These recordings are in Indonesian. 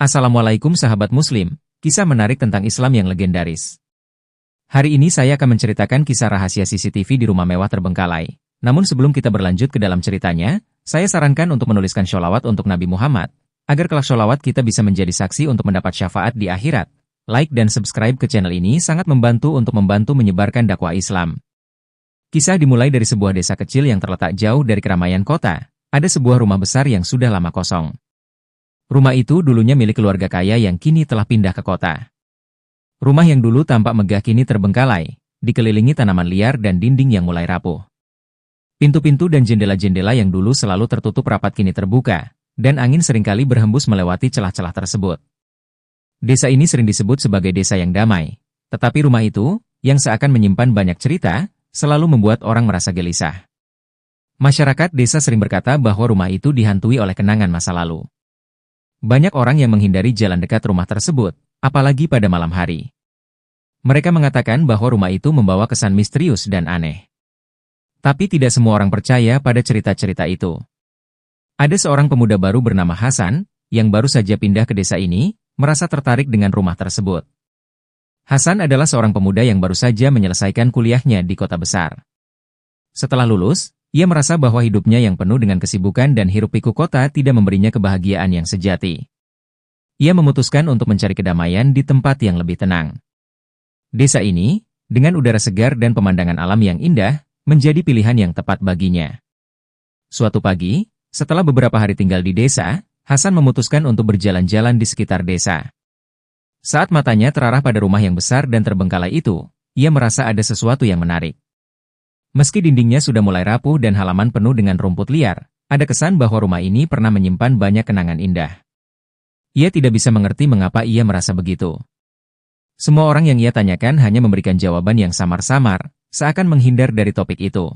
Assalamualaikum sahabat muslim, kisah menarik tentang Islam yang legendaris. Hari ini saya akan menceritakan kisah rahasia CCTV di rumah mewah terbengkalai. Namun sebelum kita berlanjut ke dalam ceritanya, saya sarankan untuk menuliskan sholawat untuk Nabi Muhammad, agar kelak sholawat kita bisa menjadi saksi untuk mendapat syafaat di akhirat. Like dan subscribe ke channel ini sangat membantu untuk menyebarkan dakwah Islam. Kisah dimulai dari sebuah desa kecil yang terletak jauh dari keramaian kota. Ada sebuah rumah besar yang sudah lama kosong. Rumah itu dulunya milik keluarga kaya yang kini telah pindah ke kota. Rumah yang dulu tampak megah kini terbengkalai, dikelilingi tanaman liar dan dinding yang mulai rapuh. Pintu-pintu dan jendela-jendela yang dulu selalu tertutup rapat kini terbuka, dan angin seringkali berhembus melewati celah-celah tersebut. Desa ini sering disebut sebagai desa yang damai, tetapi rumah itu, yang seakan menyimpan banyak cerita, selalu membuat orang merasa gelisah. Masyarakat desa sering berkata bahwa rumah itu dihantui oleh kenangan masa lalu. Banyak orang yang menghindari jalan dekat rumah tersebut, apalagi pada malam hari. Mereka mengatakan bahwa rumah itu membawa kesan misterius dan aneh. Tapi tidak semua orang percaya pada cerita-cerita itu. Ada seorang pemuda baru bernama Hasan, yang baru saja pindah ke desa ini, merasa tertarik dengan rumah tersebut. Hasan adalah seorang pemuda yang baru saja menyelesaikan kuliahnya di kota besar. Setelah lulus, ia merasa bahwa hidupnya yang penuh dengan kesibukan dan hiruk-pikuk kota tidak memberinya kebahagiaan yang sejati. Ia memutuskan untuk mencari kedamaian di tempat yang lebih tenang. Desa ini, dengan udara segar dan pemandangan alam yang indah, menjadi pilihan yang tepat baginya. Suatu pagi, setelah beberapa hari tinggal di desa, Hasan memutuskan untuk berjalan-jalan di sekitar desa. Saat matanya terarah pada rumah yang besar dan terbengkalai itu, ia merasa ada sesuatu yang menarik. Meski dindingnya sudah mulai rapuh dan halaman penuh dengan rumput liar, ada kesan bahwa rumah ini pernah menyimpan banyak kenangan indah. Ia tidak bisa mengerti mengapa ia merasa begitu. Semua orang yang ia tanyakan hanya memberikan jawaban yang samar-samar, seakan menghindar dari topik itu.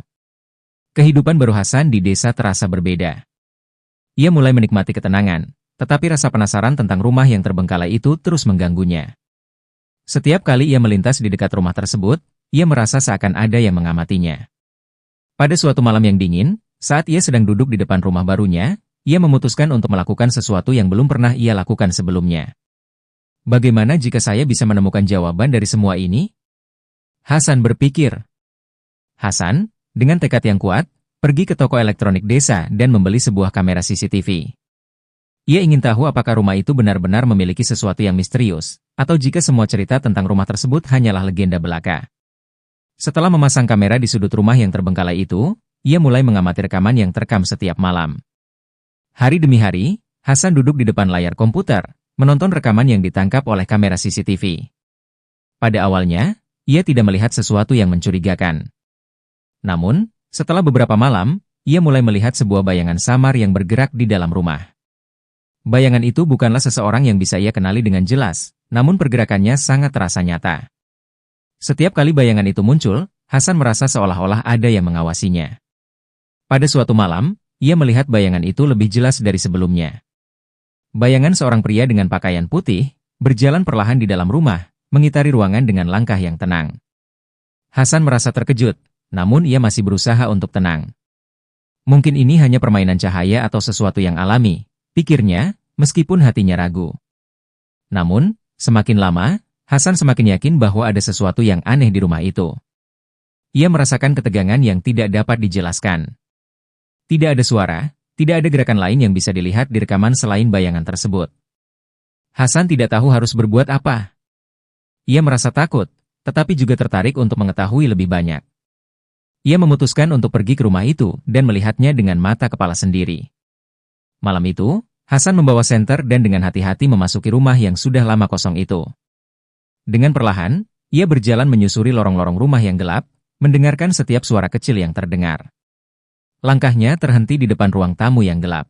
Kehidupan baru Hasan di desa terasa berbeda. Ia mulai menikmati ketenangan, tetapi rasa penasaran tentang rumah yang terbengkalai itu terus mengganggunya. Setiap kali ia melintas di dekat rumah tersebut, ia merasa seakan ada yang mengamatinya. Pada suatu malam yang dingin, saat ia sedang duduk di depan rumah barunya, ia memutuskan untuk melakukan sesuatu yang belum pernah ia lakukan sebelumnya. Bagaimana jika saya bisa menemukan jawaban dari semua ini? Hasan berpikir. Hasan, dengan tekad yang kuat, pergi ke toko elektronik desa dan membeli sebuah kamera CCTV. Ia ingin tahu apakah rumah itu benar-benar memiliki sesuatu yang misterius, atau jika semua cerita tentang rumah tersebut hanyalah legenda belaka. Setelah memasang kamera di sudut rumah yang terbengkalai itu, ia mulai mengamati rekaman yang terekam setiap malam. Hari demi hari, Hasan duduk di depan layar komputer, menonton rekaman yang ditangkap oleh kamera CCTV. Pada awalnya, ia tidak melihat sesuatu yang mencurigakan. Namun, setelah beberapa malam, ia mulai melihat sebuah bayangan samar yang bergerak di dalam rumah. Bayangan itu bukanlah seseorang yang bisa ia kenali dengan jelas, namun pergerakannya sangat terasa nyata. Setiap kali bayangan itu muncul, Hasan merasa seolah-olah ada yang mengawasinya. Pada suatu malam, ia melihat bayangan itu lebih jelas dari sebelumnya. Bayangan seorang pria dengan pakaian putih, berjalan perlahan di dalam rumah, mengitari ruangan dengan langkah yang tenang. Hasan merasa terkejut, namun ia masih berusaha untuk tenang. Mungkin ini hanya permainan cahaya atau sesuatu yang alami, pikirnya, meskipun hatinya ragu. Namun, semakin lama, Hasan semakin yakin bahwa ada sesuatu yang aneh di rumah itu. Ia merasakan ketegangan yang tidak dapat dijelaskan. Tidak ada suara, tidak ada gerakan lain yang bisa dilihat di rekaman selain bayangan tersebut. Hasan tidak tahu harus berbuat apa. Ia merasa takut, tetapi juga tertarik untuk mengetahui lebih banyak. Ia memutuskan untuk pergi ke rumah itu dan melihatnya dengan mata kepala sendiri. Malam itu, Hasan membawa senter dan dengan hati-hati memasuki rumah yang sudah lama kosong itu. Dengan perlahan, ia berjalan menyusuri lorong-lorong rumah yang gelap, mendengarkan setiap suara kecil yang terdengar. Langkahnya terhenti di depan ruang tamu yang gelap.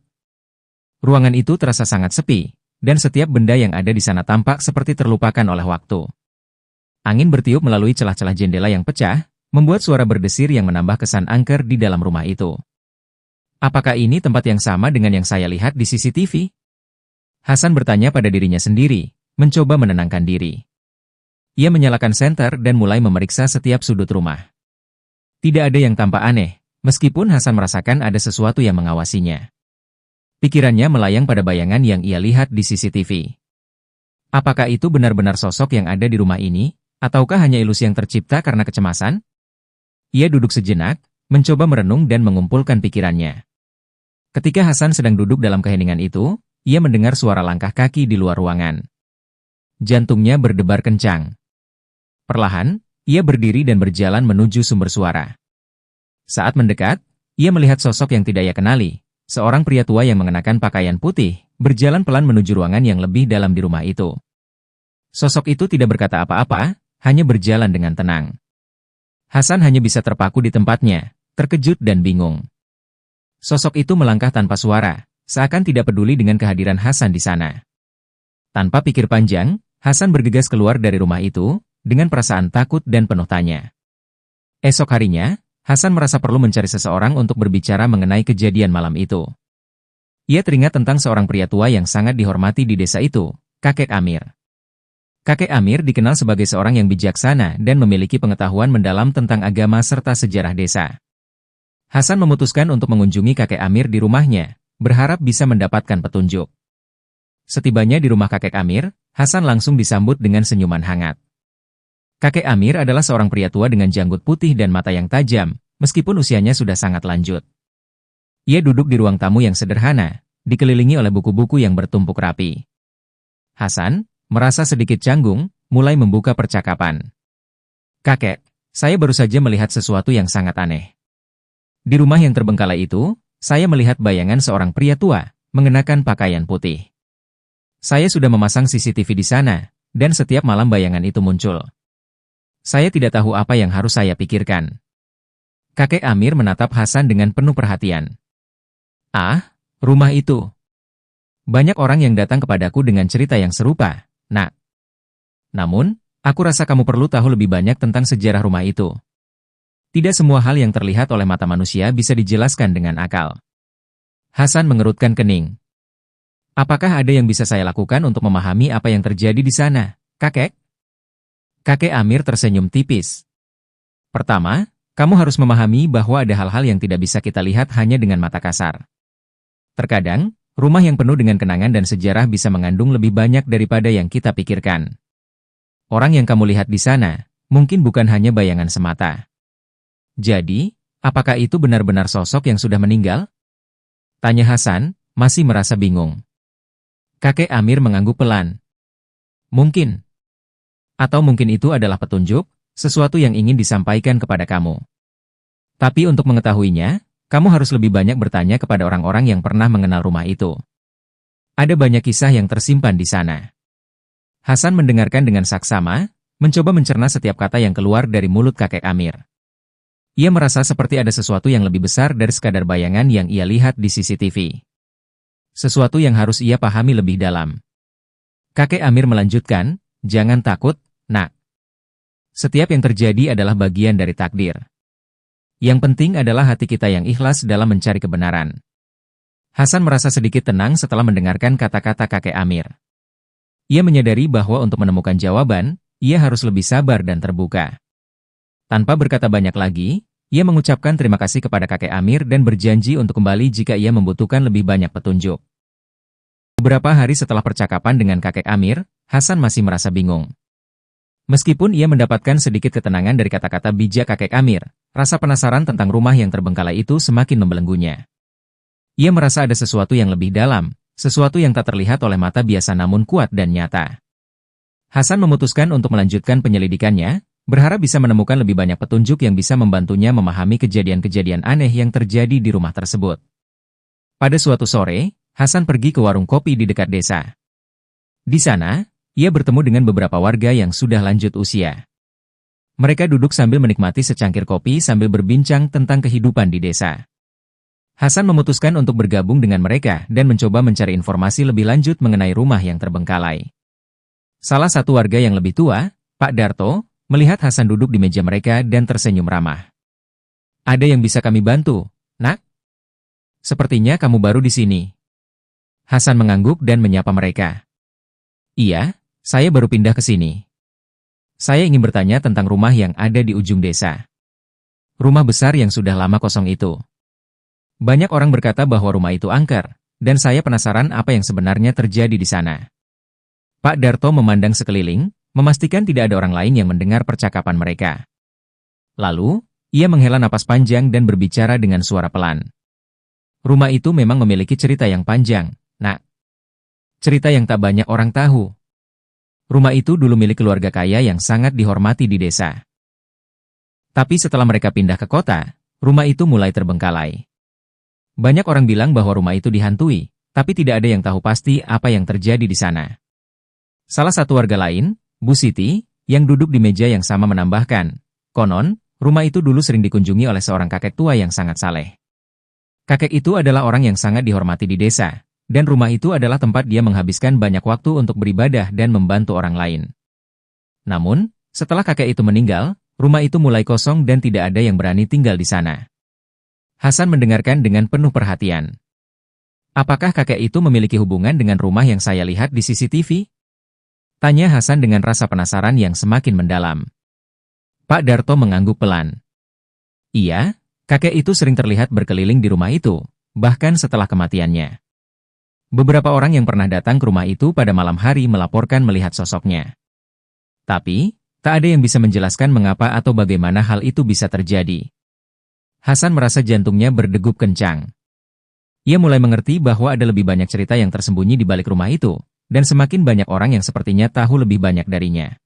Ruangan itu terasa sangat sepi, dan setiap benda yang ada di sana tampak seperti terlupakan oleh waktu. Angin bertiup melalui celah-celah jendela yang pecah, membuat suara berdesir yang menambah kesan angker di dalam rumah itu. Apakah ini tempat yang sama dengan yang saya lihat di CCTV? Hasan bertanya pada dirinya sendiri, mencoba menenangkan diri. Ia menyalakan senter dan mulai memeriksa setiap sudut rumah. Tidak ada yang tampak aneh, meskipun Hasan merasakan ada sesuatu yang mengawasinya. Pikirannya melayang pada bayangan yang ia lihat di CCTV. Apakah itu benar-benar sosok yang ada di rumah ini, ataukah hanya ilusi yang tercipta karena kecemasan? Ia duduk sejenak, mencoba merenung dan mengumpulkan pikirannya. Ketika Hasan sedang duduk dalam keheningan itu, ia mendengar suara langkah kaki di luar ruangan. Jantungnya berdebar kencang. Perlahan, ia berdiri dan berjalan menuju sumber suara. Saat mendekat, ia melihat sosok yang tidak ia kenali, seorang pria tua yang mengenakan pakaian putih, berjalan pelan menuju ruangan yang lebih dalam di rumah itu. Sosok itu tidak berkata apa-apa, hanya berjalan dengan tenang. Hasan hanya bisa terpaku di tempatnya, terkejut dan bingung. Sosok itu melangkah tanpa suara, seakan tidak peduli dengan kehadiran Hasan di sana. Tanpa pikir panjang, Hasan bergegas keluar dari rumah itu, dengan perasaan takut dan penuh tanya. Esok harinya, Hasan merasa perlu mencari seseorang untuk berbicara mengenai kejadian malam itu. Ia teringat tentang seorang pria tua yang sangat dihormati di desa itu, Kakek Amir. Kakek Amir dikenal sebagai seorang yang bijaksana dan memiliki pengetahuan mendalam tentang agama serta sejarah desa. Hasan memutuskan untuk mengunjungi Kakek Amir di rumahnya, berharap bisa mendapatkan petunjuk. Setibanya di rumah Kakek Amir, Hasan langsung disambut dengan senyuman hangat. Kakek Amir adalah seorang pria tua dengan janggut putih dan mata yang tajam, meskipun usianya sudah sangat lanjut. Ia duduk di ruang tamu yang sederhana, dikelilingi oleh buku-buku yang bertumpuk rapi. Hasan, merasa sedikit canggung, mulai membuka percakapan. Kakek, saya baru saja melihat sesuatu yang sangat aneh. Di rumah yang terbengkalai itu, saya melihat bayangan seorang pria tua, mengenakan pakaian putih. Saya sudah memasang CCTV di sana, dan setiap malam bayangan itu muncul. Saya tidak tahu apa yang harus saya pikirkan. Kakek Amir menatap Hasan dengan penuh perhatian. Ah, rumah itu. Banyak orang yang datang kepadaku dengan cerita yang serupa, Nak. Namun, aku rasa kamu perlu tahu lebih banyak tentang sejarah rumah itu. Tidak semua hal yang terlihat oleh mata manusia bisa dijelaskan dengan akal. Hasan mengerutkan kening. Apakah ada yang bisa saya lakukan untuk memahami apa yang terjadi di sana, Kakek? Kakek Amir tersenyum tipis. Pertama, kamu harus memahami bahwa ada hal-hal yang tidak bisa kita lihat hanya dengan mata kasar. Terkadang, rumah yang penuh dengan kenangan dan sejarah bisa mengandung lebih banyak daripada yang kita pikirkan. Orang yang kamu lihat di sana, mungkin bukan hanya bayangan semata. Jadi, apakah itu benar-benar sosok yang sudah meninggal? Tanya Hasan, masih merasa bingung. Kakek Amir mengangguk pelan. Mungkin. Atau mungkin itu adalah petunjuk, sesuatu yang ingin disampaikan kepada kamu. Tapi untuk mengetahuinya, kamu harus lebih banyak bertanya kepada orang-orang yang pernah mengenal rumah itu. Ada banyak kisah yang tersimpan di sana. Hasan mendengarkan dengan saksama, mencoba mencerna setiap kata yang keluar dari mulut Kakek Amir. Ia merasa seperti ada sesuatu yang lebih besar dari sekadar bayangan yang ia lihat di CCTV. Sesuatu yang harus ia pahami lebih dalam. Kakek Amir melanjutkan, jangan takut, Nak. Setiap yang terjadi adalah bagian dari takdir. Yang penting adalah hati kita yang ikhlas dalam mencari kebenaran. Hasan merasa sedikit tenang setelah mendengarkan kata-kata Kakek Amir. Ia menyadari bahwa untuk menemukan jawaban, ia harus lebih sabar dan terbuka. Tanpa berkata banyak lagi, ia mengucapkan terima kasih kepada Kakek Amir dan berjanji untuk kembali jika ia membutuhkan lebih banyak petunjuk. Beberapa hari setelah percakapan dengan Kakek Amir, Hasan masih merasa bingung. Meskipun ia mendapatkan sedikit ketenangan dari kata-kata bijak Kakek Amir, rasa penasaran tentang rumah yang terbengkalai itu semakin membelenggunya. Ia merasa ada sesuatu yang lebih dalam, sesuatu yang tak terlihat oleh mata biasa namun kuat dan nyata. Hasan memutuskan untuk melanjutkan penyelidikannya, berharap bisa menemukan lebih banyak petunjuk yang bisa membantunya memahami kejadian-kejadian aneh yang terjadi di rumah tersebut. Pada suatu sore, Hasan pergi ke warung kopi di dekat desa. Di sana, ia bertemu dengan beberapa warga yang sudah lanjut usia. Mereka duduk sambil menikmati secangkir kopi sambil berbincang tentang kehidupan di desa. Hasan memutuskan untuk bergabung dengan mereka dan mencoba mencari informasi lebih lanjut mengenai rumah yang terbengkalai. Salah satu warga yang lebih tua, Pak Darto, melihat Hasan duduk di meja mereka dan tersenyum ramah. Ada yang bisa kami bantu, Nak? Sepertinya kamu baru di sini. Hasan mengangguk dan menyapa mereka. Iya, saya baru pindah ke sini. Saya ingin bertanya tentang rumah yang ada di ujung desa. Rumah besar yang sudah lama kosong itu. Banyak orang berkata bahwa rumah itu angker, dan saya penasaran apa yang sebenarnya terjadi di sana. Pak Darto memandang sekeliling, memastikan tidak ada orang lain yang mendengar percakapan mereka. Lalu, ia menghela napas panjang dan berbicara dengan suara pelan. Rumah itu memang memiliki cerita yang panjang, Nak. Cerita yang tak banyak orang tahu. Rumah itu dulu milik keluarga kaya yang sangat dihormati di desa. Tapi setelah mereka pindah ke kota, rumah itu mulai terbengkalai. Banyak orang bilang bahwa rumah itu dihantui, tapi tidak ada yang tahu pasti apa yang terjadi di sana. Salah satu warga lain, Bu Siti, yang duduk di meja yang sama menambahkan, konon, rumah itu dulu sering dikunjungi oleh seorang kakek tua yang sangat saleh. Kakek itu adalah orang yang sangat dihormati di desa, dan rumah itu adalah tempat dia menghabiskan banyak waktu untuk beribadah dan membantu orang lain. Namun, setelah kakek itu meninggal, rumah itu mulai kosong dan tidak ada yang berani tinggal di sana. Hasan mendengarkan dengan penuh perhatian. Apakah kakek itu memiliki hubungan dengan rumah yang saya lihat di CCTV? Tanya Hasan dengan rasa penasaran yang semakin mendalam. Pak Darto mengangguk pelan. Iya, kakek itu sering terlihat berkeliling di rumah itu, bahkan setelah kematiannya. Beberapa orang yang pernah datang ke rumah itu pada malam hari melaporkan melihat sosoknya. Tapi, tak ada yang bisa menjelaskan mengapa atau bagaimana hal itu bisa terjadi. Hasan merasa jantungnya berdegup kencang. Ia mulai mengerti bahwa ada lebih banyak cerita yang tersembunyi di balik rumah itu, dan semakin banyak orang yang sepertinya tahu lebih banyak darinya.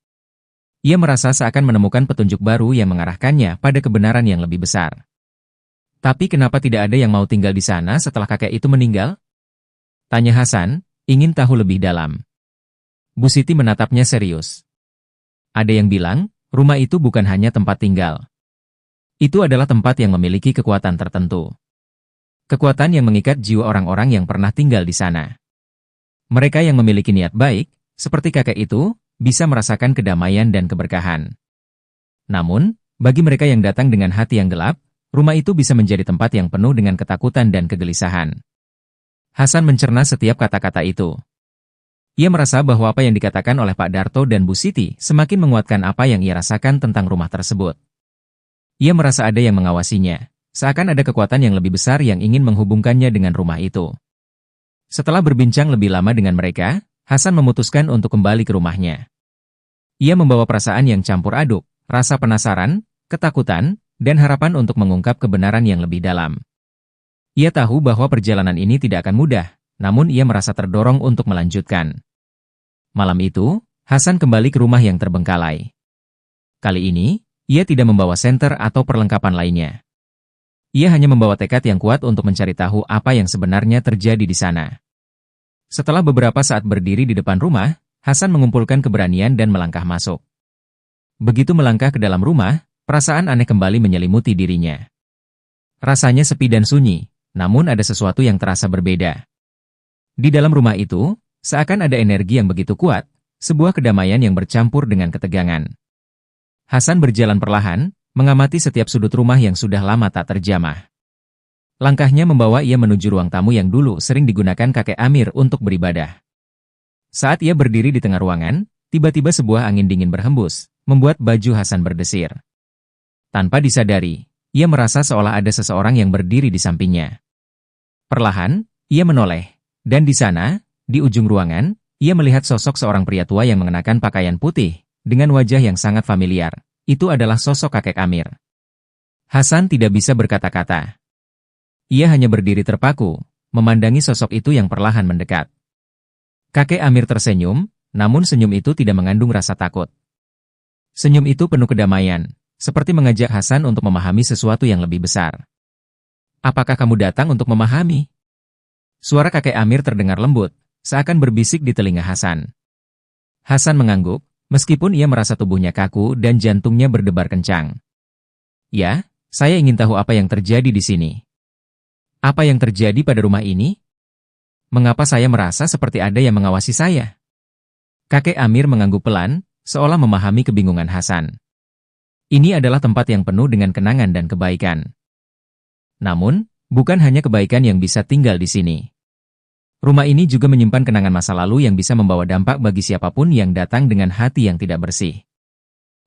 Ia merasa seakan menemukan petunjuk baru yang mengarahkannya pada kebenaran yang lebih besar. Tapi kenapa tidak ada yang mau tinggal di sana setelah kakek itu meninggal? Tanya Hasan, ingin tahu lebih dalam. Bu Siti menatapnya serius. Ada yang bilang, rumah itu bukan hanya tempat tinggal. Itu adalah tempat yang memiliki kekuatan tertentu. Kekuatan yang mengikat jiwa orang-orang yang pernah tinggal di sana. Mereka yang memiliki niat baik, seperti kakek itu, bisa merasakan kedamaian dan keberkahan. Namun, bagi mereka yang datang dengan hati yang gelap, rumah itu bisa menjadi tempat yang penuh dengan ketakutan dan kegelisahan. Hasan mencerna setiap kata-kata itu. Ia merasa bahwa apa yang dikatakan oleh Pak Darto dan Bu Siti semakin menguatkan apa yang ia rasakan tentang rumah tersebut. Ia merasa ada yang mengawasinya, seakan ada kekuatan yang lebih besar yang ingin menghubungkannya dengan rumah itu. Setelah berbincang lebih lama dengan mereka, Hasan memutuskan untuk kembali ke rumahnya. Ia membawa perasaan yang campur aduk, rasa penasaran, ketakutan, dan harapan untuk mengungkap kebenaran yang lebih dalam. Ia tahu bahwa perjalanan ini tidak akan mudah, namun ia merasa terdorong untuk melanjutkan. Malam itu, Hasan kembali ke rumah yang terbengkalai. Kali ini, ia tidak membawa senter atau perlengkapan lainnya. Ia hanya membawa tekad yang kuat untuk mencari tahu apa yang sebenarnya terjadi di sana. Setelah beberapa saat berdiri di depan rumah, Hasan mengumpulkan keberanian dan melangkah masuk. Begitu melangkah ke dalam rumah, perasaan aneh kembali menyelimuti dirinya. Rasanya sepi dan sunyi, namun ada sesuatu yang terasa berbeda. Di dalam rumah itu, seakan ada energi yang begitu kuat, sebuah kedamaian yang bercampur dengan ketegangan. Hasan berjalan perlahan, mengamati setiap sudut rumah yang sudah lama tak terjamah. Langkahnya membawa ia menuju ruang tamu yang dulu sering digunakan kakek Amir untuk beribadah. Saat ia berdiri di tengah ruangan, tiba-tiba sebuah angin dingin berhembus, membuat baju Hasan berdesir. Tanpa disadari, ia merasa seolah ada seseorang yang berdiri di sampingnya. Perlahan, ia menoleh, dan di sana, di ujung ruangan, ia melihat sosok seorang pria tua yang mengenakan pakaian putih, dengan wajah yang sangat familiar. Itu adalah sosok kakek Amir. Hasan tidak bisa berkata-kata. Ia hanya berdiri terpaku, memandangi sosok itu yang perlahan mendekat. Kakek Amir tersenyum, namun senyum itu tidak mengandung rasa takut. Senyum itu penuh kedamaian, seperti mengajak Hasan untuk memahami sesuatu yang lebih besar. Apakah kamu datang untuk memahami? Suara kakek Amir terdengar lembut, seakan berbisik di telinga Hasan. Hasan mengangguk, meskipun ia merasa tubuhnya kaku dan jantungnya berdebar kencang. Ya, saya ingin tahu apa yang terjadi di sini. Apa yang terjadi pada rumah ini? Mengapa saya merasa seperti ada yang mengawasi saya? Kakek Amir mengangguk pelan, seolah memahami kebingungan Hasan. Ini adalah tempat yang penuh dengan kenangan dan kebaikan. Namun, bukan hanya kebaikan yang bisa tinggal di sini. Rumah ini juga menyimpan kenangan masa lalu yang bisa membawa dampak bagi siapapun yang datang dengan hati yang tidak bersih.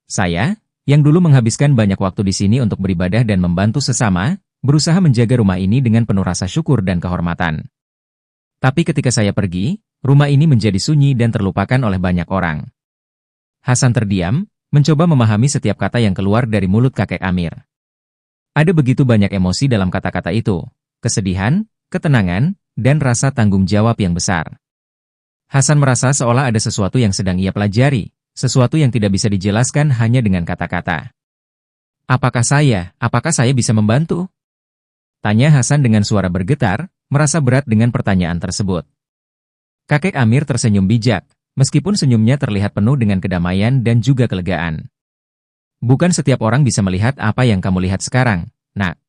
Saya, yang dulu menghabiskan banyak waktu di sini untuk beribadah dan membantu sesama, berusaha menjaga rumah ini dengan penuh rasa syukur dan kehormatan. Tapi ketika saya pergi, rumah ini menjadi sunyi dan terlupakan oleh banyak orang. Hasan terdiam, mencoba memahami setiap kata yang keluar dari mulut kakek Amir. Ada begitu banyak emosi dalam kata-kata itu, kesedihan, ketenangan, dan rasa tanggung jawab yang besar. Hasan merasa seolah ada sesuatu yang sedang ia pelajari, sesuatu yang tidak bisa dijelaskan hanya dengan kata-kata. Apakah saya bisa membantu? Tanya Hasan dengan suara bergetar, merasa berat dengan pertanyaan tersebut. Kakek Amir tersenyum bijak, meskipun senyumnya terlihat penuh dengan kedamaian dan juga kelegaan. Bukan setiap orang bisa melihat apa yang kamu lihat sekarang, Nak.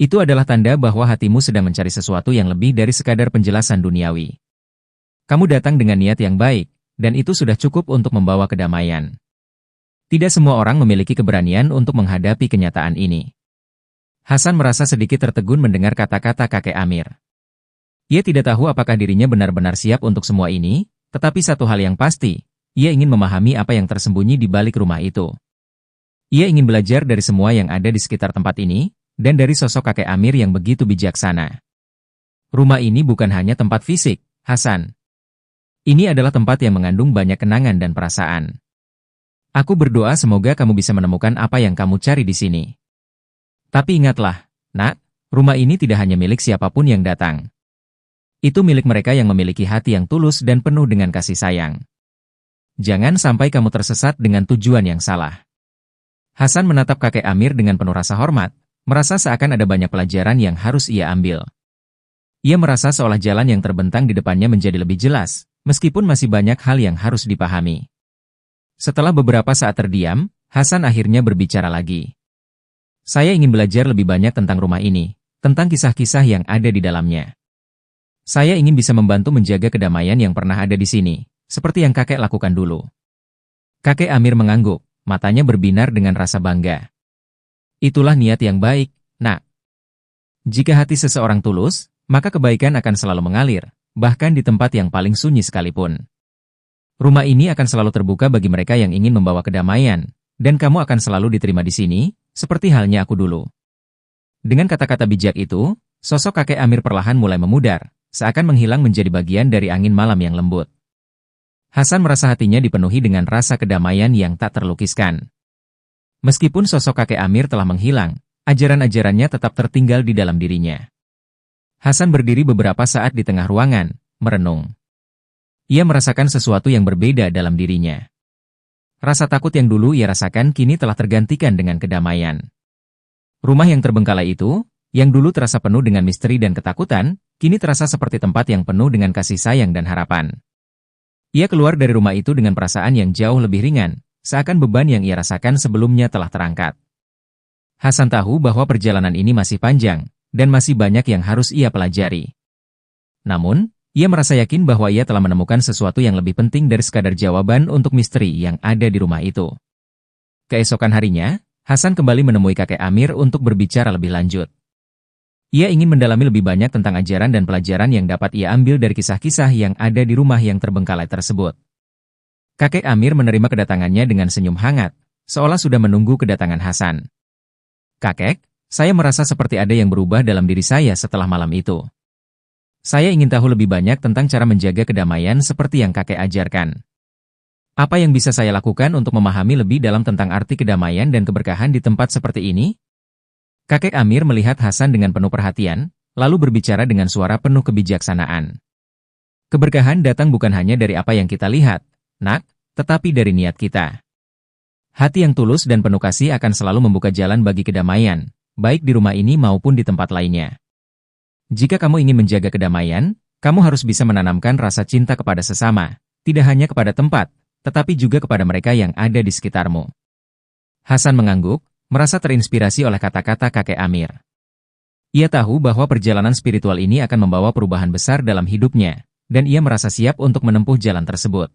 Itu adalah tanda bahwa hatimu sedang mencari sesuatu yang lebih dari sekadar penjelasan duniawi. Kamu datang dengan niat yang baik, dan itu sudah cukup untuk membawa kedamaian. Tidak semua orang memiliki keberanian untuk menghadapi kenyataan ini. Hasan merasa sedikit tertegun mendengar kata-kata kakek Amir. Ia tidak tahu apakah dirinya benar-benar siap untuk semua ini, tetapi satu hal yang pasti, ia ingin memahami apa yang tersembunyi di balik rumah itu. Ia ingin belajar dari semua yang ada di sekitar tempat ini, dan dari sosok kakek Amir yang begitu bijaksana. Rumah ini bukan hanya tempat fisik, Hasan. Ini adalah tempat yang mengandung banyak kenangan dan perasaan. Aku berdoa semoga kamu bisa menemukan apa yang kamu cari di sini. Tapi ingatlah, Nak, rumah ini tidak hanya milik siapapun yang datang. Itu milik mereka yang memiliki hati yang tulus dan penuh dengan kasih sayang. Jangan sampai kamu tersesat dengan tujuan yang salah. Hasan menatap kakek Amir dengan penuh rasa hormat, merasa seakan ada banyak pelajaran yang harus ia ambil. Ia merasa seolah jalan yang terbentang di depannya menjadi lebih jelas, meskipun masih banyak hal yang harus dipahami. Setelah beberapa saat terdiam, Hasan akhirnya berbicara lagi. Saya ingin belajar lebih banyak tentang rumah ini, tentang kisah-kisah yang ada di dalamnya. Saya ingin bisa membantu menjaga kedamaian yang pernah ada di sini, seperti yang kakek lakukan dulu. Kakek Amir mengangguk, matanya berbinar dengan rasa bangga. Itulah niat yang baik, Nak. Jika hati seseorang tulus, maka kebaikan akan selalu mengalir, bahkan di tempat yang paling sunyi sekalipun. Rumah ini akan selalu terbuka bagi mereka yang ingin membawa kedamaian, dan kamu akan selalu diterima di sini, seperti halnya aku dulu. Dengan kata-kata bijak itu, sosok kakek Amir perlahan mulai memudar, seakan menghilang menjadi bagian dari angin malam yang lembut. Hasan merasa hatinya dipenuhi dengan rasa kedamaian yang tak terlukiskan. Meskipun sosok kakek Amir telah menghilang, ajaran-ajarannya tetap tertinggal di dalam dirinya. Hasan berdiri beberapa saat di tengah ruangan, merenung. Ia merasakan sesuatu yang berbeda dalam dirinya. Rasa takut yang dulu ia rasakan kini telah tergantikan dengan kedamaian. Rumah yang terbengkalai itu, yang dulu terasa penuh dengan misteri dan ketakutan, kini terasa seperti tempat yang penuh dengan kasih sayang dan harapan. Ia keluar dari rumah itu dengan perasaan yang jauh lebih ringan, seakan beban yang ia rasakan sebelumnya telah terangkat. Hasan tahu bahwa perjalanan ini masih panjang, dan masih banyak yang harus ia pelajari. Namun, ia merasa yakin bahwa ia telah menemukan sesuatu yang lebih penting dari sekadar jawaban untuk misteri yang ada di rumah itu. Keesokan harinya, Hasan kembali menemui kakek Amir untuk berbicara lebih lanjut. Ia ingin mendalami lebih banyak tentang ajaran dan pelajaran yang dapat ia ambil dari kisah-kisah yang ada di rumah yang terbengkalai tersebut. Kakek Amir menerima kedatangannya dengan senyum hangat, seolah sudah menunggu kedatangan Hasan. Kakek, saya merasa seperti ada yang berubah dalam diri saya setelah malam itu. Saya ingin tahu lebih banyak tentang cara menjaga kedamaian seperti yang kakek ajarkan. Apa yang bisa saya lakukan untuk memahami lebih dalam tentang arti kedamaian dan keberkahan di tempat seperti ini? Kakek Amir melihat Hasan dengan penuh perhatian, lalu berbicara dengan suara penuh kebijaksanaan. Keberkahan datang bukan hanya dari apa yang kita lihat, Nak, tetapi dari niat kita. Hati yang tulus dan penuh kasih akan selalu membuka jalan bagi kedamaian, baik di rumah ini maupun di tempat lainnya. Jika kamu ingin menjaga kedamaian, kamu harus bisa menanamkan rasa cinta kepada sesama, tidak hanya kepada tempat, tetapi juga kepada mereka yang ada di sekitarmu. Hasan mengangguk, merasa terinspirasi oleh kata-kata kakek Amir. Ia tahu bahwa perjalanan spiritual ini akan membawa perubahan besar dalam hidupnya, dan ia merasa siap untuk menempuh jalan tersebut.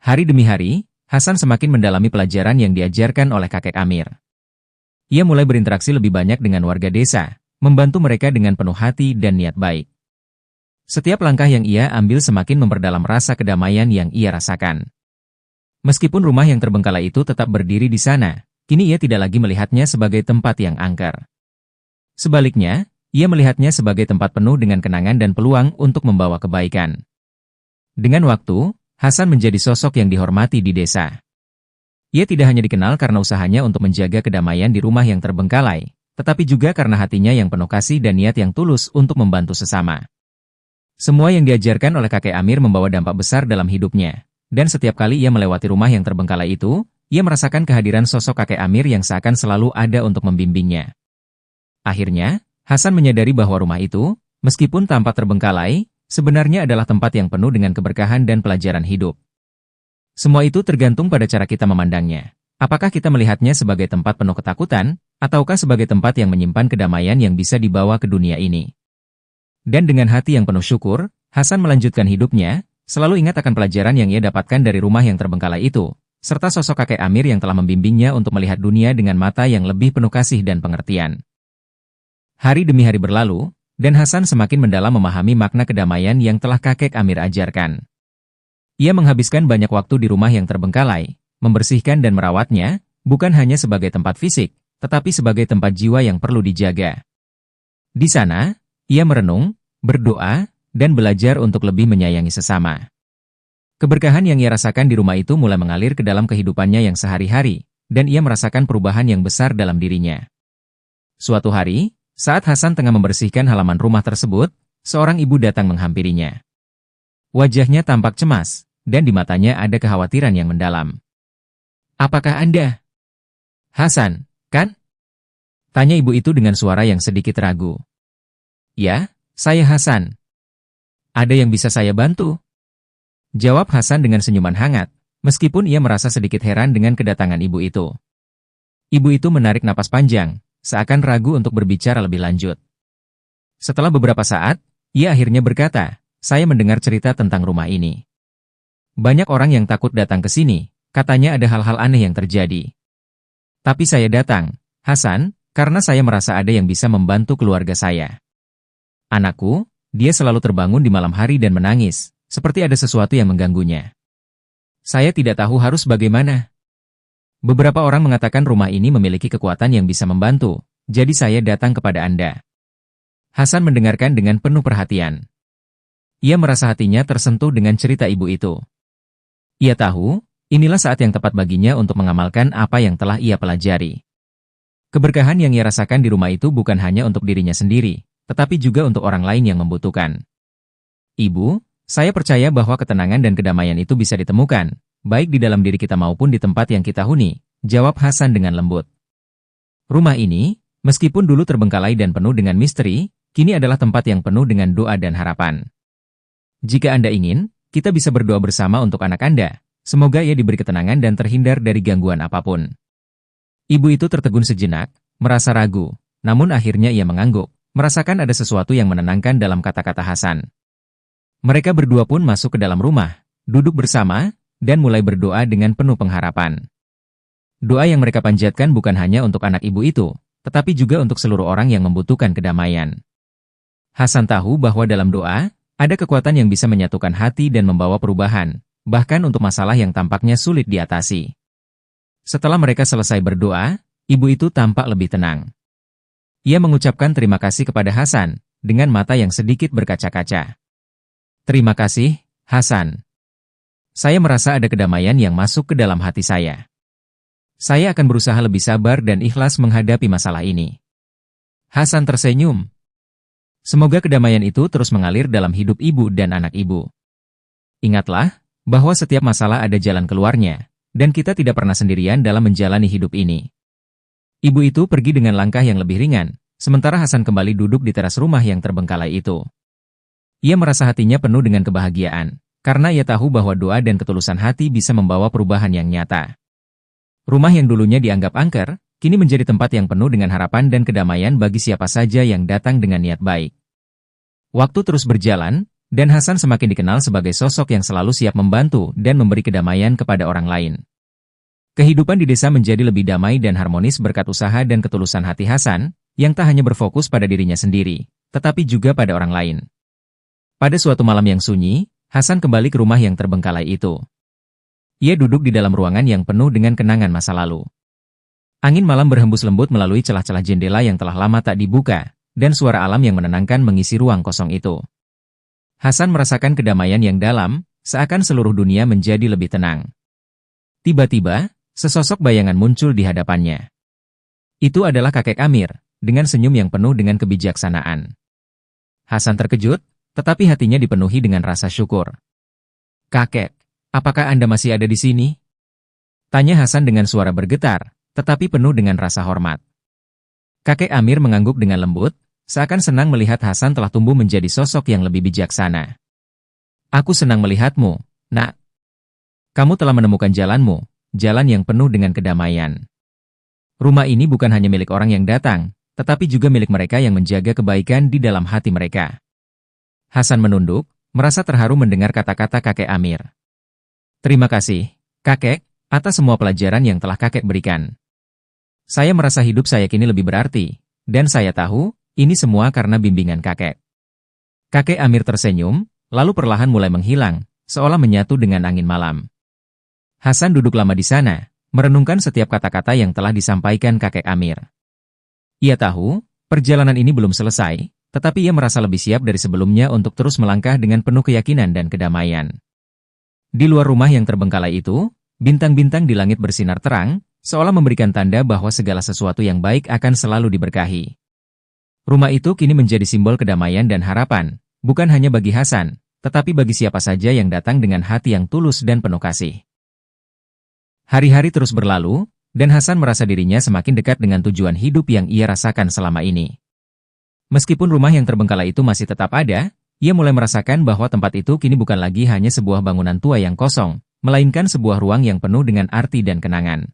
Hari demi hari, Hasan semakin mendalami pelajaran yang diajarkan oleh kakek Amir. Ia mulai berinteraksi lebih banyak dengan warga desa, membantu mereka dengan penuh hati dan niat baik. Setiap langkah yang ia ambil semakin memperdalam rasa kedamaian yang ia rasakan. Meskipun rumah yang terbengkalai itu tetap berdiri di sana, kini ia tidak lagi melihatnya sebagai tempat yang angker. Sebaliknya, ia melihatnya sebagai tempat penuh dengan kenangan dan peluang untuk membawa kebaikan. Dengan waktu, Hasan menjadi sosok yang dihormati di desa. Ia tidak hanya dikenal karena usahanya untuk menjaga kedamaian di rumah yang terbengkalai, tetapi juga karena hatinya yang penuh kasih dan niat yang tulus untuk membantu sesama. Semua yang diajarkan oleh kakek Amir membawa dampak besar dalam hidupnya, dan setiap kali ia melewati rumah yang terbengkalai itu, ia merasakan kehadiran sosok kakek Amir yang seakan selalu ada untuk membimbingnya. Akhirnya, Hasan menyadari bahwa rumah itu, meskipun tampak terbengkalai, sebenarnya adalah tempat yang penuh dengan keberkahan dan pelajaran hidup. Semua itu tergantung pada cara kita memandangnya. Apakah kita melihatnya sebagai tempat penuh ketakutan, ataukah sebagai tempat yang menyimpan kedamaian yang bisa dibawa ke dunia ini? Dan dengan hati yang penuh syukur, Hasan melanjutkan hidupnya, selalu ingat akan pelajaran yang ia dapatkan dari rumah yang terbengkalai itu, serta sosok kakek Amir yang telah membimbingnya untuk melihat dunia dengan mata yang lebih penuh kasih dan pengertian. Hari demi hari berlalu, dan Hasan semakin mendalam memahami makna kedamaian yang telah kakek Amir ajarkan. Ia menghabiskan banyak waktu di rumah yang terbengkalai, membersihkan dan merawatnya, bukan hanya sebagai tempat fisik, tetapi sebagai tempat jiwa yang perlu dijaga. Di sana, ia merenung, berdoa, dan belajar untuk lebih menyayangi sesama. Keberkahan yang ia rasakan di rumah itu mulai mengalir ke dalam kehidupannya yang sehari-hari, dan ia merasakan perubahan yang besar dalam dirinya. Suatu hari, saat Hasan tengah membersihkan halaman rumah tersebut, seorang ibu datang menghampirinya. Wajahnya tampak cemas, dan di matanya ada kekhawatiran yang mendalam. "Apakah Anda Hasan, kan?" tanya ibu itu dengan suara yang sedikit ragu. "Ya, saya Hasan. Ada yang bisa saya bantu?" jawab Hasan dengan senyuman hangat, meskipun ia merasa sedikit heran dengan kedatangan ibu itu. Ibu itu menarik napas panjang, seakan ragu untuk berbicara lebih lanjut. Setelah beberapa saat, ia akhirnya berkata, "Saya mendengar cerita tentang rumah ini. Banyak orang yang takut datang ke sini, katanya ada hal-hal aneh yang terjadi. Tapi saya datang, Hasan, karena saya merasa ada yang bisa membantu keluarga saya. Anakku, dia selalu terbangun di malam hari dan menangis, seperti ada sesuatu yang mengganggunya. Saya tidak tahu harus bagaimana. Beberapa orang mengatakan rumah ini memiliki kekuatan yang bisa membantu, jadi saya datang kepada Anda." Hasan mendengarkan dengan penuh perhatian. Ia merasa hatinya tersentuh dengan cerita ibu itu. Ia tahu, inilah saat yang tepat baginya untuk mengamalkan apa yang telah ia pelajari. Keberkahan yang ia rasakan di rumah itu bukan hanya untuk dirinya sendiri, tetapi juga untuk orang lain yang membutuhkan. "Ibu, saya percaya bahwa ketenangan dan kedamaian itu bisa ditemukan, baik di dalam diri kita maupun di tempat yang kita huni," jawab Hasan dengan lembut. Rumah ini, meskipun dulu terbengkalai dan penuh dengan misteri, kini adalah tempat yang penuh dengan doa dan harapan. Jika Anda ingin, kita bisa berdoa bersama untuk anak Anda. Semoga ia diberi ketenangan dan terhindar dari gangguan apapun. Ibu itu tertegun sejenak, merasa ragu, namun akhirnya ia mengangguk, merasakan ada sesuatu yang menenangkan dalam kata-kata Hasan. Mereka berdua pun masuk ke dalam rumah, duduk bersama, dan mulai berdoa dengan penuh pengharapan. Doa yang mereka panjatkan bukan hanya untuk anak ibu itu, tetapi juga untuk seluruh orang yang membutuhkan kedamaian. Hasan tahu bahwa dalam doa, ada kekuatan yang bisa menyatukan hati dan membawa perubahan, bahkan untuk masalah yang tampaknya sulit diatasi. Setelah mereka selesai berdoa, ibu itu tampak lebih tenang. Ia mengucapkan terima kasih kepada Hasan, dengan mata yang sedikit berkaca-kaca. "Terima kasih, Hasan. Saya merasa ada kedamaian yang masuk ke dalam hati saya. Saya akan berusaha lebih sabar dan ikhlas menghadapi masalah ini." Hasan tersenyum. Semoga kedamaian itu terus mengalir dalam hidup ibu dan anak ibu. Ingatlah, bahwa setiap masalah ada jalan keluarnya, dan kita tidak pernah sendirian dalam menjalani hidup ini. Ibu itu pergi dengan langkah yang lebih ringan, sementara Hasan kembali duduk di teras rumah yang terbengkalai itu. Ia merasa hatinya penuh dengan kebahagiaan, karena ia tahu bahwa doa dan ketulusan hati bisa membawa perubahan yang nyata. Rumah yang dulunya dianggap angker, kini menjadi tempat yang penuh dengan harapan dan kedamaian bagi siapa saja yang datang dengan niat baik. Waktu terus berjalan, dan Hasan semakin dikenal sebagai sosok yang selalu siap membantu dan memberi kedamaian kepada orang lain. Kehidupan di desa menjadi lebih damai dan harmonis berkat usaha dan ketulusan hati Hasan, yang tak hanya berfokus pada dirinya sendiri, tetapi juga pada orang lain. Pada suatu malam yang sunyi, Hasan kembali ke rumah yang terbengkalai itu. Ia duduk di dalam ruangan yang penuh dengan kenangan masa lalu. Angin malam berhembus lembut melalui celah-celah jendela yang telah lama tak dibuka, dan suara alam yang menenangkan mengisi ruang kosong itu. Hasan merasakan kedamaian yang dalam, seakan seluruh dunia menjadi lebih tenang. Tiba-tiba, sesosok bayangan muncul di hadapannya. Itu adalah kakek Amir, dengan senyum yang penuh dengan kebijaksanaan. Hasan terkejut, tetapi hatinya dipenuhi dengan rasa syukur. "Kakek, apakah Anda masih ada di sini?" tanya Hasan dengan suara bergetar, tetapi penuh dengan rasa hormat. Kakek Amir mengangguk dengan lembut, seakan senang melihat Hasan telah tumbuh menjadi sosok yang lebih bijaksana. "Aku senang melihatmu, Nak. Kamu telah menemukan jalanmu, jalan yang penuh dengan kedamaian. Rumah ini bukan hanya milik orang yang datang, tetapi juga milik mereka yang menjaga kebaikan di dalam hati mereka." Hasan menunduk, merasa terharu mendengar kata-kata kakek Amir. "Terima kasih, kakek, atas semua pelajaran yang telah kakek berikan. Saya merasa hidup saya kini lebih berarti, dan saya tahu, ini semua karena bimbingan kakek." Kakek Amir tersenyum, lalu perlahan mulai menghilang, seolah menyatu dengan angin malam. Hasan duduk lama di sana, merenungkan setiap kata-kata yang telah disampaikan kakek Amir. Ia tahu, perjalanan ini belum selesai, tetapi ia merasa lebih siap dari sebelumnya untuk terus melangkah dengan penuh keyakinan dan kedamaian. Di luar rumah yang terbengkalai itu, bintang-bintang di langit bersinar terang, seolah memberikan tanda bahwa segala sesuatu yang baik akan selalu diberkahi. Rumah itu kini menjadi simbol kedamaian dan harapan, bukan hanya bagi Hasan, tetapi bagi siapa saja yang datang dengan hati yang tulus dan penuh kasih. Hari-hari terus berlalu, dan Hasan merasa dirinya semakin dekat dengan tujuan hidup yang ia rasakan selama ini. Meskipun rumah yang terbengkalai itu masih tetap ada, ia mulai merasakan bahwa tempat itu kini bukan lagi hanya sebuah bangunan tua yang kosong, melainkan sebuah ruang yang penuh dengan arti dan kenangan.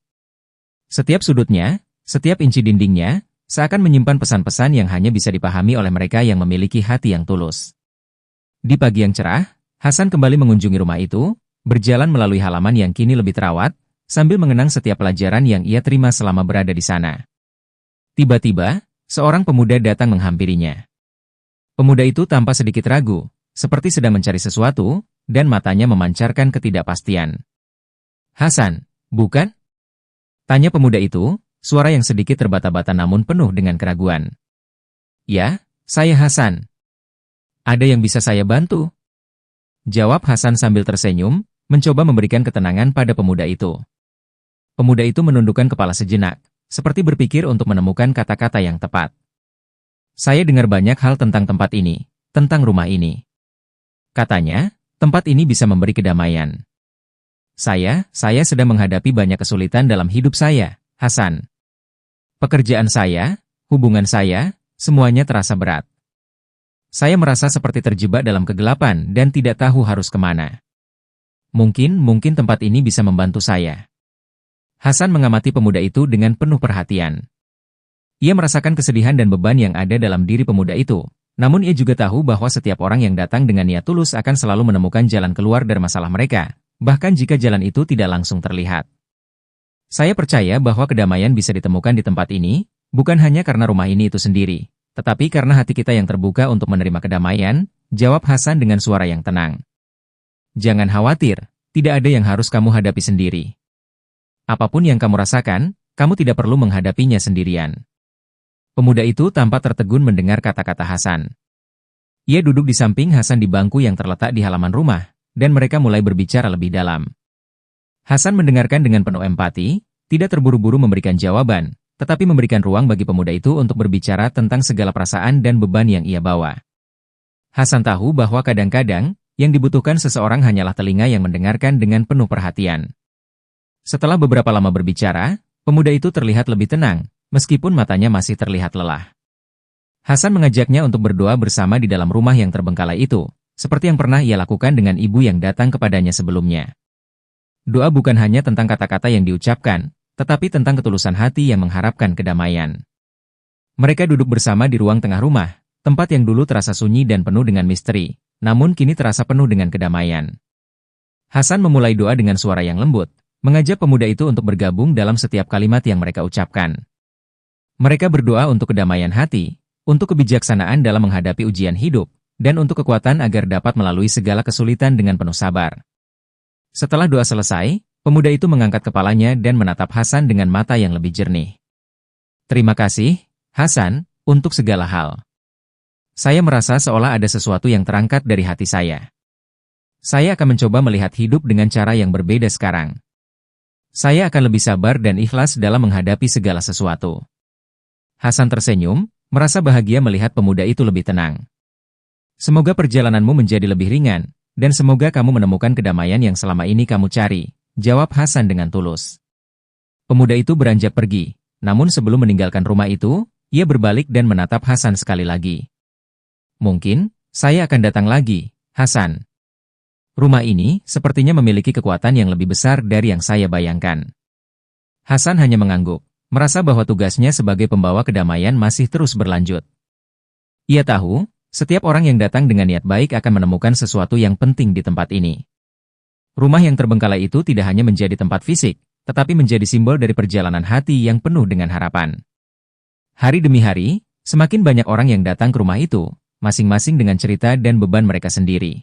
Setiap sudutnya, setiap inci dindingnya, seakan menyimpan pesan-pesan yang hanya bisa dipahami oleh mereka yang memiliki hati yang tulus. Di pagi yang cerah, Hasan kembali mengunjungi rumah itu, berjalan melalui halaman yang kini lebih terawat, sambil mengenang setiap pelajaran yang ia terima selama berada di sana. Tiba-tiba, seorang pemuda datang menghampirinya. Pemuda itu tampak sedikit ragu, seperti sedang mencari sesuatu, dan matanya memancarkan ketidakpastian. "Hasan, bukan?" tanya pemuda itu, suara yang sedikit terbata-bata namun penuh dengan keraguan. "Ya, saya Hasan. Ada yang bisa saya bantu?" jawab Hasan sambil tersenyum, mencoba memberikan ketenangan pada pemuda itu. Pemuda itu menundukkan kepala sejenak, seperti berpikir untuk menemukan kata-kata yang tepat. "Saya dengar banyak hal tentang tempat ini, tentang rumah ini. Katanya, tempat ini bisa memberi kedamaian. Saya sedang menghadapi banyak kesulitan dalam hidup saya, Hasan. Pekerjaan saya, hubungan saya, semuanya terasa berat. Saya merasa seperti terjebak dalam kegelapan dan tidak tahu harus kemana. Mungkin tempat ini bisa membantu saya." Hasan mengamati pemuda itu dengan penuh perhatian. Ia merasakan kesedihan dan beban yang ada dalam diri pemuda itu, namun ia juga tahu bahwa setiap orang yang datang dengan niat tulus akan selalu menemukan jalan keluar dari masalah mereka, bahkan jika jalan itu tidak langsung terlihat. "Saya percaya bahwa kedamaian bisa ditemukan di tempat ini, bukan hanya karena rumah ini itu sendiri, tetapi karena hati kita yang terbuka untuk menerima kedamaian," jawab Hasan dengan suara yang tenang. "Jangan khawatir, tidak ada yang harus kamu hadapi sendiri. Apapun yang kamu rasakan, kamu tidak perlu menghadapinya sendirian." Pemuda itu tampak tertegun mendengar kata-kata Hasan. Ia duduk di samping Hasan di bangku yang terletak di halaman rumah, dan mereka mulai berbicara lebih dalam. Hasan mendengarkan dengan penuh empati, tidak terburu-buru memberikan jawaban, tetapi memberikan ruang bagi pemuda itu untuk berbicara tentang segala perasaan dan beban yang ia bawa. Hasan tahu bahwa kadang-kadang, yang dibutuhkan seseorang hanyalah telinga yang mendengarkan dengan penuh perhatian. Setelah beberapa lama berbicara, pemuda itu terlihat lebih tenang, meskipun matanya masih terlihat lelah. Hasan mengajaknya untuk berdoa bersama di dalam rumah yang terbengkalai itu, seperti yang pernah ia lakukan dengan ibu yang datang kepadanya sebelumnya. Doa bukan hanya tentang kata-kata yang diucapkan, tetapi tentang ketulusan hati yang mengharapkan kedamaian. Mereka duduk bersama di ruang tengah rumah, tempat yang dulu terasa sunyi dan penuh dengan misteri, namun kini terasa penuh dengan kedamaian. Hasan memulai doa dengan suara yang lembut, mengajak pemuda itu untuk bergabung dalam setiap kalimat yang mereka ucapkan. Mereka berdoa untuk kedamaian hati, untuk kebijaksanaan dalam menghadapi ujian hidup, dan untuk kekuatan agar dapat melalui segala kesulitan dengan penuh sabar. Setelah doa selesai, pemuda itu mengangkat kepalanya dan menatap Hasan dengan mata yang lebih jernih. "Terima kasih, Hasan, untuk segala hal. Saya merasa seolah ada sesuatu yang terangkat dari hati saya. Saya akan mencoba melihat hidup dengan cara yang berbeda sekarang. Saya akan lebih sabar dan ikhlas dalam menghadapi segala sesuatu. Hasan tersenyum, merasa bahagia melihat pemuda itu lebih tenang. Semoga perjalananmu menjadi lebih ringan, dan semoga kamu menemukan kedamaian yang selama ini kamu cari, jawab Hasan dengan tulus. Pemuda itu beranjak pergi, namun sebelum meninggalkan rumah itu, ia berbalik dan menatap Hasan sekali lagi. Mungkin, saya akan datang lagi, Hasan. Rumah ini sepertinya memiliki kekuatan yang lebih besar dari yang saya bayangkan. Hasan hanya mengangguk, merasa bahwa tugasnya sebagai pembawa kedamaian masih terus berlanjut. Ia tahu, setiap orang yang datang dengan niat baik akan menemukan sesuatu yang penting di tempat ini. Rumah yang terbengkalai itu tidak hanya menjadi tempat fisik, tetapi menjadi simbol dari perjalanan hati yang penuh dengan harapan. Hari demi hari, semakin banyak orang yang datang ke rumah itu, masing-masing dengan cerita dan beban mereka sendiri.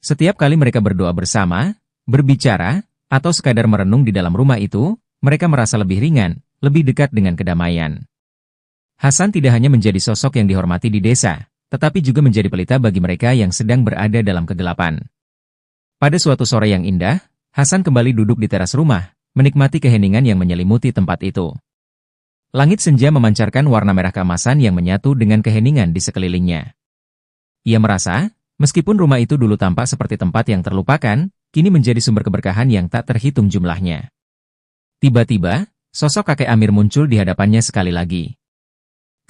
Setiap kali mereka berdoa bersama, berbicara, atau sekadar merenung di dalam rumah itu, mereka merasa lebih ringan, lebih dekat dengan kedamaian. Hasan tidak hanya menjadi sosok yang dihormati di desa, tetapi juga menjadi pelita bagi mereka yang sedang berada dalam kegelapan. Pada suatu sore yang indah, Hasan kembali duduk di teras rumah, menikmati keheningan yang menyelimuti tempat itu. Langit senja memancarkan warna merah keemasan yang menyatu dengan keheningan di sekelilingnya. Ia merasa, meskipun rumah itu dulu tampak seperti tempat yang terlupakan, kini menjadi sumber keberkahan yang tak terhitung jumlahnya. Tiba-tiba, sosok kakek Amir muncul di hadapannya sekali lagi.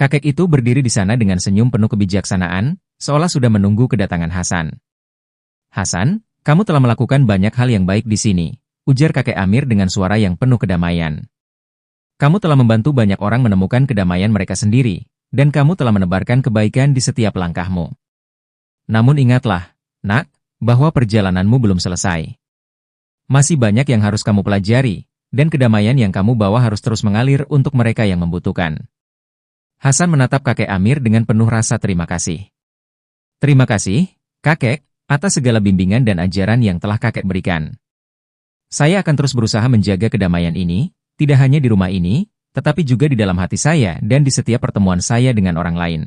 Kakek itu berdiri di sana dengan senyum penuh kebijaksanaan, seolah sudah menunggu kedatangan Hasan. Hasan, kamu telah melakukan banyak hal yang baik di sini, ujar kakek Amir dengan suara yang penuh kedamaian. Kamu telah membantu banyak orang menemukan kedamaian mereka sendiri, dan kamu telah menebarkan kebaikan di setiap langkahmu. Namun ingatlah, nak, bahwa perjalananmu belum selesai. Masih banyak yang harus kamu pelajari, dan kedamaian yang kamu bawa harus terus mengalir untuk mereka yang membutuhkan. Hasan menatap kakek Amir dengan penuh rasa terima kasih. Terima kasih, kakek, atas segala bimbingan dan ajaran yang telah kakek berikan. Saya akan terus berusaha menjaga kedamaian ini, tidak hanya di rumah ini, tetapi juga di dalam hati saya dan di setiap pertemuan saya dengan orang lain.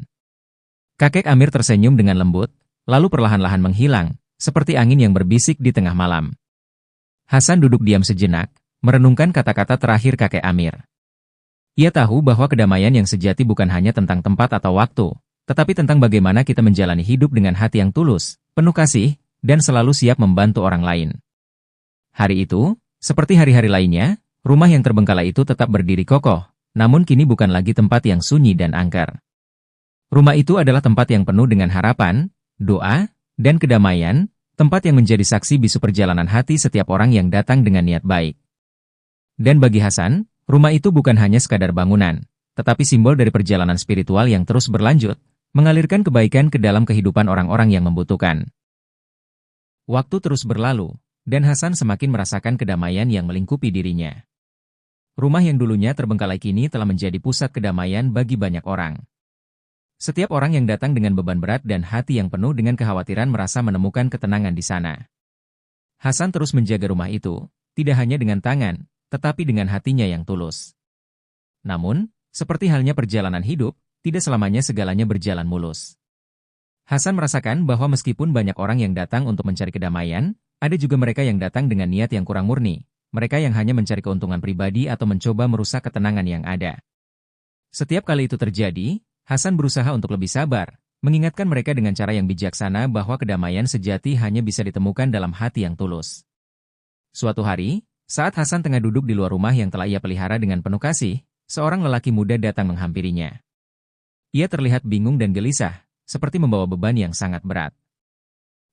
Kakek Amir tersenyum dengan lembut, lalu perlahan-lahan menghilang, seperti angin yang berbisik di tengah malam. Hasan duduk diam sejenak, merenungkan kata-kata terakhir kakek Amir. Ia tahu bahwa kedamaian yang sejati bukan hanya tentang tempat atau waktu, tetapi tentang bagaimana kita menjalani hidup dengan hati yang tulus, penuh kasih, dan selalu siap membantu orang lain. Hari itu, seperti hari-hari lainnya, rumah yang terbengkalai itu tetap berdiri kokoh, namun kini bukan lagi tempat yang sunyi dan angker. Rumah itu adalah tempat yang penuh dengan harapan, doa, dan kedamaian, tempat yang menjadi saksi bisu perjalanan hati setiap orang yang datang dengan niat baik. Dan bagi Hasan, rumah itu bukan hanya sekadar bangunan, tetapi simbol dari perjalanan spiritual yang terus berlanjut, mengalirkan kebaikan ke dalam kehidupan orang-orang yang membutuhkan. Waktu terus berlalu, dan Hasan semakin merasakan kedamaian yang melingkupi dirinya. Rumah yang dulunya terbengkalai kini telah menjadi pusat kedamaian bagi banyak orang. Setiap orang yang datang dengan beban berat dan hati yang penuh dengan kekhawatiran merasa menemukan ketenangan di sana. Hasan terus menjaga rumah itu, tidak hanya dengan tangan, tetapi dengan hatinya yang tulus. Namun, seperti halnya perjalanan hidup, tidak selamanya segalanya berjalan mulus. Hasan merasakan bahwa meskipun banyak orang yang datang untuk mencari kedamaian, ada juga mereka yang datang dengan niat yang kurang murni, mereka yang hanya mencari keuntungan pribadi atau mencoba merusak ketenangan yang ada. Setiap kali itu terjadi, Hasan berusaha untuk lebih sabar, mengingatkan mereka dengan cara yang bijaksana bahwa kedamaian sejati hanya bisa ditemukan dalam hati yang tulus. Suatu hari, saat Hasan tengah duduk di luar rumah yang telah ia pelihara dengan penuh kasih, seorang lelaki muda datang menghampirinya. Ia terlihat bingung dan gelisah, seperti membawa beban yang sangat berat.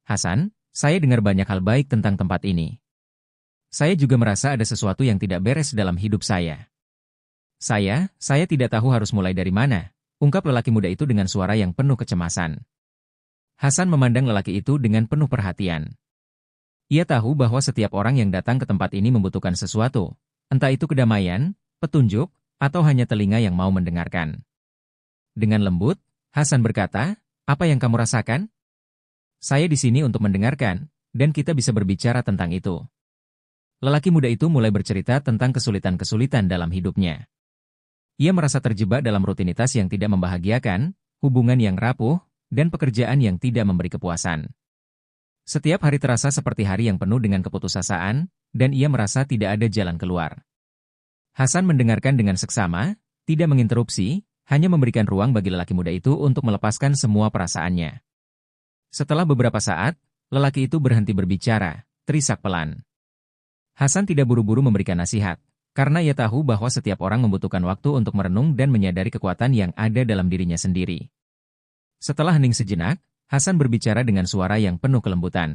Hasan, saya dengar banyak hal baik tentang tempat ini. Saya juga merasa ada sesuatu yang tidak beres dalam hidup saya. Saya tidak tahu harus mulai dari mana, ungkap lelaki muda itu dengan suara yang penuh kecemasan. Hasan memandang lelaki itu dengan penuh perhatian. Ia tahu bahwa setiap orang yang datang ke tempat ini membutuhkan sesuatu, entah itu kedamaian, petunjuk, atau hanya telinga yang mau mendengarkan. Dengan lembut, Hasan berkata, "Apa yang kamu rasakan? Saya di sini untuk mendengarkan, dan kita bisa berbicara tentang itu." Lelaki muda itu mulai bercerita tentang kesulitan-kesulitan dalam hidupnya. Ia merasa terjebak dalam rutinitas yang tidak membahagiakan, hubungan yang rapuh, dan pekerjaan yang tidak memberi kepuasan. Setiap hari terasa seperti hari yang penuh dengan keputusasaan, dan ia merasa tidak ada jalan keluar. Hasan mendengarkan dengan seksama, tidak menginterupsi, hanya memberikan ruang bagi lelaki muda itu untuk melepaskan semua perasaannya. Setelah beberapa saat, lelaki itu berhenti berbicara, terisak pelan. Hasan tidak buru-buru memberikan nasihat, karena ia tahu bahwa setiap orang membutuhkan waktu untuk merenung dan menyadari kekuatan yang ada dalam dirinya sendiri. Setelah hening sejenak, Hasan berbicara dengan suara yang penuh kelembutan.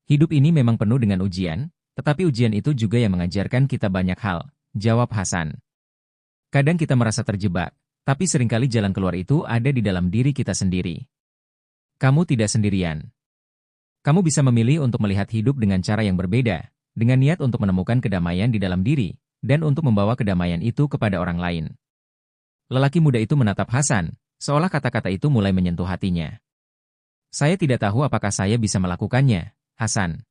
Hidup ini memang penuh dengan ujian, tetapi ujian itu juga yang mengajarkan kita banyak hal, jawab Hasan. Kadang kita merasa terjebak, tapi seringkali jalan keluar itu ada di dalam diri kita sendiri. Kamu tidak sendirian. Kamu bisa memilih untuk melihat hidup dengan cara yang berbeda, dengan niat untuk menemukan kedamaian di dalam diri, dan untuk membawa kedamaian itu kepada orang lain. Lelaki muda itu menatap Hasan, seolah kata-kata itu mulai menyentuh hatinya. Saya tidak tahu apakah saya bisa melakukannya, Hasan.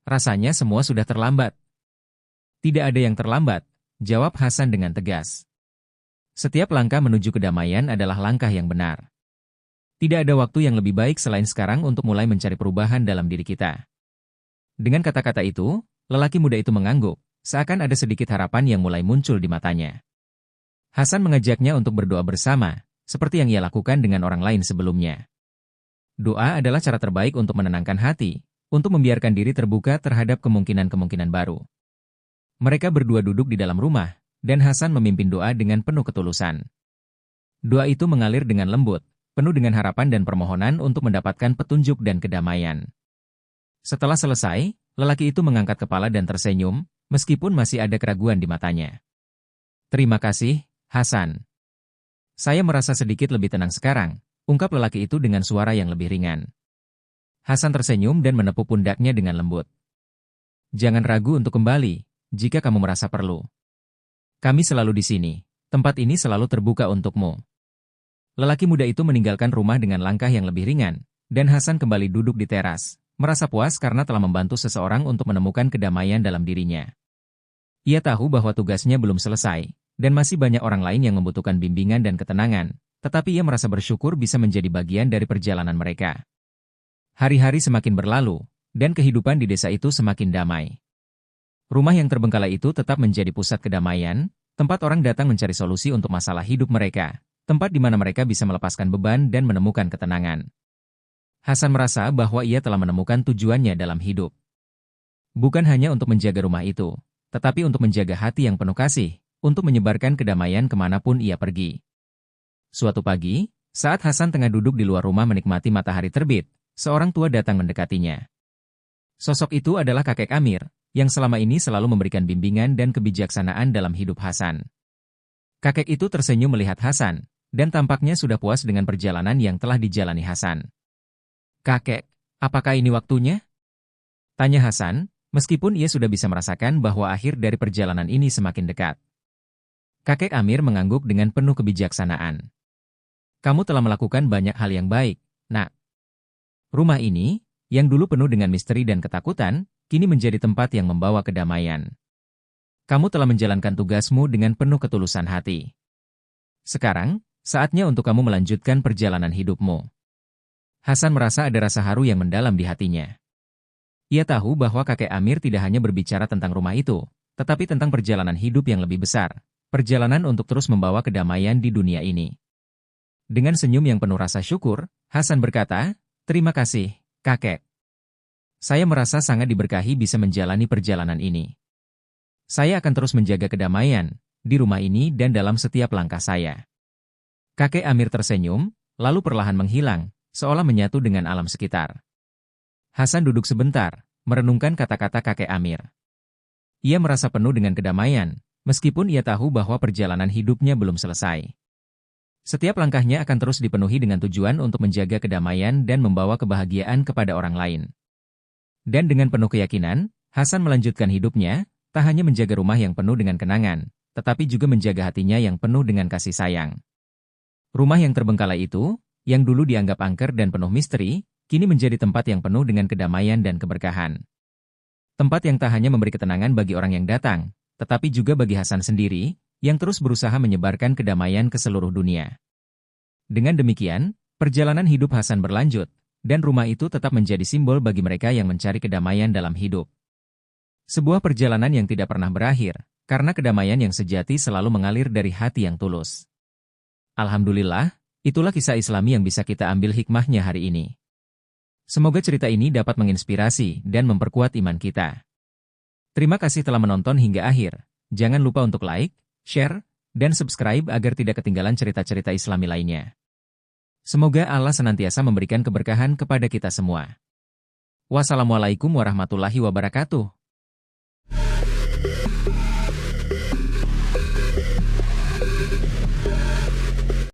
Rasanya semua sudah terlambat. Tidak ada yang terlambat, jawab Hasan dengan tegas. Setiap langkah menuju kedamaian adalah langkah yang benar. Tidak ada waktu yang lebih baik selain sekarang untuk mulai mencari perubahan dalam diri kita. Dengan kata-kata itu, lelaki muda itu mengangguk, seakan ada sedikit harapan yang mulai muncul di matanya. Hasan mengajaknya untuk berdoa bersama, seperti yang ia lakukan dengan orang lain sebelumnya. Doa adalah cara terbaik untuk menenangkan hati, untuk membiarkan diri terbuka terhadap kemungkinan-kemungkinan baru. Mereka berdua duduk di dalam rumah, dan Hasan memimpin doa dengan penuh ketulusan. Doa itu mengalir dengan lembut, penuh dengan harapan dan permohonan untuk mendapatkan petunjuk dan kedamaian. Setelah selesai, lelaki itu mengangkat kepala dan tersenyum, meskipun masih ada keraguan di matanya. Terima kasih, Hasan. Saya merasa sedikit lebih tenang sekarang, ungkap lelaki itu dengan suara yang lebih ringan. Hasan tersenyum dan menepuk pundaknya dengan lembut. Jangan ragu untuk kembali, jika kamu merasa perlu. Kami selalu di sini, tempat ini selalu terbuka untukmu. Lelaki muda itu meninggalkan rumah dengan langkah yang lebih ringan, dan Hasan kembali duduk di teras, merasa puas karena telah membantu seseorang untuk menemukan kedamaian dalam dirinya. Ia tahu bahwa tugasnya belum selesai, dan masih banyak orang lain yang membutuhkan bimbingan dan ketenangan, tetapi ia merasa bersyukur bisa menjadi bagian dari perjalanan mereka. Hari-hari semakin berlalu, dan kehidupan di desa itu semakin damai. Rumah yang terbengkalai itu tetap menjadi pusat kedamaian, tempat orang datang mencari solusi untuk masalah hidup mereka, tempat di mana mereka bisa melepaskan beban dan menemukan ketenangan. Hasan merasa bahwa ia telah menemukan tujuannya dalam hidup. Bukan hanya untuk menjaga rumah itu, tetapi untuk menjaga hati yang penuh kasih, untuk menyebarkan kedamaian kemanapun ia pergi. Suatu pagi, saat Hasan tengah duduk di luar rumah menikmati matahari terbit, seorang tua datang mendekatinya. Sosok itu adalah kakek Amir, yang selama ini selalu memberikan bimbingan dan kebijaksanaan dalam hidup Hasan. Kakek itu tersenyum melihat Hasan, dan tampaknya sudah puas dengan perjalanan yang telah dijalani Hasan. Kakek, apakah ini waktunya? Tanya Hasan, meskipun ia sudah bisa merasakan bahwa akhir dari perjalanan ini semakin dekat. Kakek Amir mengangguk dengan penuh kebijaksanaan. Kamu telah melakukan banyak hal yang baik, Nak. Rumah ini, yang dulu penuh dengan misteri dan ketakutan, kini menjadi tempat yang membawa kedamaian. Kamu telah menjalankan tugasmu dengan penuh ketulusan hati. Sekarang, saatnya untuk kamu melanjutkan perjalanan hidupmu. Hasan merasa ada rasa haru yang mendalam di hatinya. Ia tahu bahwa kakek Amir tidak hanya berbicara tentang rumah itu, tetapi tentang perjalanan hidup yang lebih besar, perjalanan untuk terus membawa kedamaian di dunia ini. Dengan senyum yang penuh rasa syukur, Hasan berkata, "Terima kasih, kakek. Saya merasa sangat diberkahi bisa menjalani perjalanan ini. Saya akan terus menjaga kedamaian di rumah ini dan dalam setiap langkah saya." Kakek Amir tersenyum, lalu perlahan menghilang, seolah menyatu dengan alam sekitar. Hasan duduk sebentar, merenungkan kata-kata kakek Amir. Ia merasa penuh dengan kedamaian, meskipun ia tahu bahwa perjalanan hidupnya belum selesai. Setiap langkahnya akan terus dipenuhi dengan tujuan untuk menjaga kedamaian dan membawa kebahagiaan kepada orang lain. Dan dengan penuh keyakinan, Hasan melanjutkan hidupnya, tak hanya menjaga rumah yang penuh dengan kenangan, tetapi juga menjaga hatinya yang penuh dengan kasih sayang. Rumah yang terbengkalai itu, yang dulu dianggap angker dan penuh misteri, kini menjadi tempat yang penuh dengan kedamaian dan keberkahan. Tempat yang tak hanya memberi ketenangan bagi orang yang datang, tetapi juga bagi Hasan sendiri, yang terus berusaha menyebarkan kedamaian ke seluruh dunia. Dengan demikian, perjalanan hidup Hasan berlanjut, dan rumah itu tetap menjadi simbol bagi mereka yang mencari kedamaian dalam hidup. Sebuah perjalanan yang tidak pernah berakhir, karena kedamaian yang sejati selalu mengalir dari hati yang tulus. Alhamdulillah, itulah kisah Islami yang bisa kita ambil hikmahnya hari ini. Semoga cerita ini dapat menginspirasi dan memperkuat iman kita. Terima kasih telah menonton hingga akhir. Jangan lupa untuk like, share, dan subscribe agar tidak ketinggalan cerita-cerita Islami lainnya. Semoga Allah senantiasa memberikan keberkahan kepada kita semua. Wassalamualaikum warahmatullahi wabarakatuh.